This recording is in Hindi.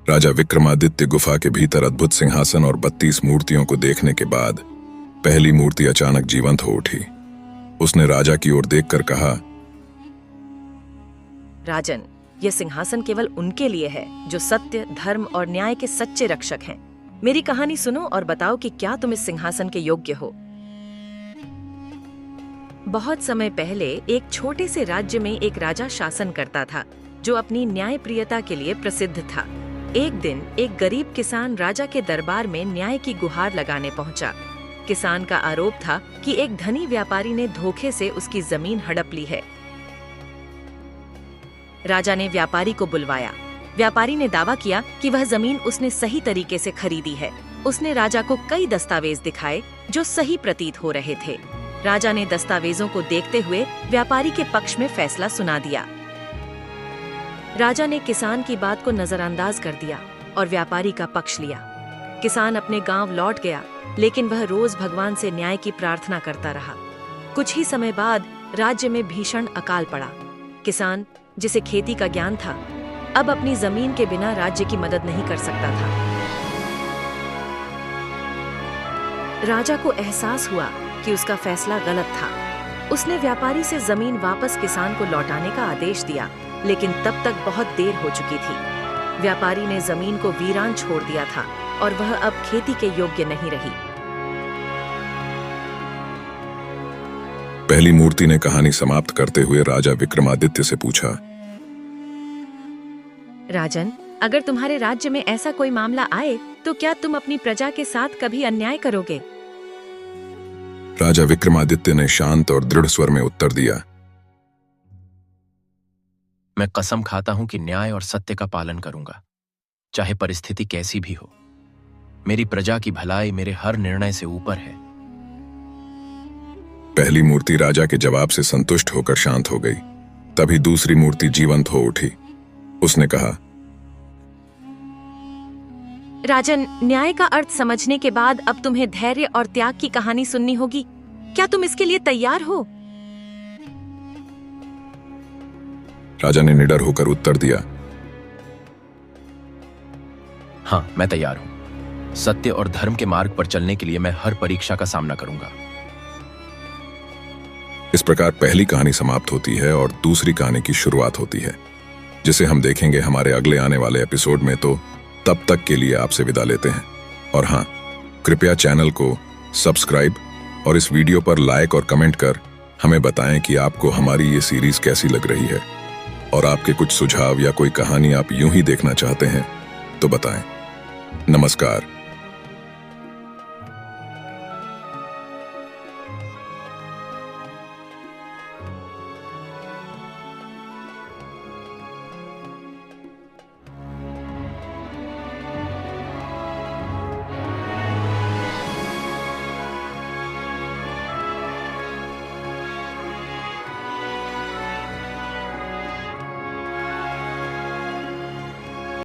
राजा विक्रमादित्य गुफा के भीतर अद्भुत सिंहासन और 32 मूर्तियों को देखने के बाद पहली मूर्ति अचानक जीवंत हो उठी। उसने राजा की ओर देखकर कहा, राजन, यह सिंहासन केवल उनके लिए है जो सत्य, धर्म और न्याय के सच्चे रक्षक हैं। मेरी कहानी सुनो और बताओ कि क्या तुम इस सिंहासन के योग्य हो। बहुत समय पहले एक छोटे से राज्य में एक राजा शासन करता था जो अपनी न्यायप्रियता के लिए प्रसिद्ध था। एक दिन एक गरीब किसान राजा के दरबार में न्याय की गुहार लगाने पहुंचा। किसान का आरोप था कि एक धनी व्यापारी ने धोखे से उसकी जमीन हड़प ली है। राजा ने व्यापारी को बुलवाया। व्यापारी ने दावा किया कि वह जमीन उसने सही तरीके से खरीदी है। उसने राजा को कई दस्तावेज दिखाए जो सही प्रतीत हो रहे थे। राजा ने दस्तावेजों को देखते हुए व्यापारी के पक्ष में फैसला सुना दिया। राजा ने किसान की बात को नजरअंदाज कर दिया और व्यापारी का पक्ष लिया। किसान अपने गांव लौट गया, लेकिन वह रोज भगवान से न्याय की प्रार्थना करता रहा। कुछ ही समय बाद राज्य में भीषण अकाल पड़ा। किसान, जिसे खेती का ज्ञान था, अब अपनी जमीन के बिना राज्य की मदद नहीं कर सकता था। राजा को एहसास हुआ कि उसका फैसला गलत था। उसने व्यापारी से जमीन वापस किसान को लौटाने का आदेश दिया, लेकिन तब तक बहुत देर हो चुकी थी। व्यापारी ने जमीन को वीरान छोड़ दिया था और वह अब खेती के योग्य नहीं रही। पहली मूर्ति ने कहानी समाप्त करते हुए राजा विक्रमादित्य से पूछा, राजन, अगर तुम्हारे राज्य में ऐसा कोई मामला आए तो क्या तुम अपनी प्रजा के साथ कभी अन्याय करोगे? राजा विक्रमादित्य ने शांत और दृढ़ स्वर में उत्तर दिया, मैं कसम खाता हूं कि न्याय और सत्य का पालन करूंगा, चाहे परिस्थिति कैसी भी हो। मेरी प्रजा की भलाई मेरे हर निर्णय से ऊपर है। पहली मूर्ति राजा के जवाब से संतुष्ट होकर शांत हो गई। तभी दूसरी मूर्ति जीवंत हो उठी। उसने कहा, राजन, न्याय का अर्थ समझने के बाद अब तुम्हें धैर्य और त्याग की कहानी सुननी होगी। क्या तुम इसके लिए तैयार हो? राजा ने निडर होकर उत्तर दिया, हाँ, मैं तैयार हूं। सत्य और धर्म के मार्ग पर चलने के लिए मैं हर परीक्षा का सामना करूंगा। इस प्रकार पहली कहानी समाप्त होती है और दूसरी कहानी की शुरुआत होती है, जिसे हम देखेंगे हमारे अगले आने वाले एपिसोड में। तो तब तक के लिए आपसे विदा लेते हैं। और हाँ, कृपया चैनल को सब्सक्राइब और इस वीडियो पर लाइक और कमेंट कर हमें बताएं कि आपको हमारी ये सीरीज कैसी लग रही है, और आपके कुछ सुझाव या कोई कहानी आप यूं ही देखना चाहते हैं तो बताएं। नमस्कार।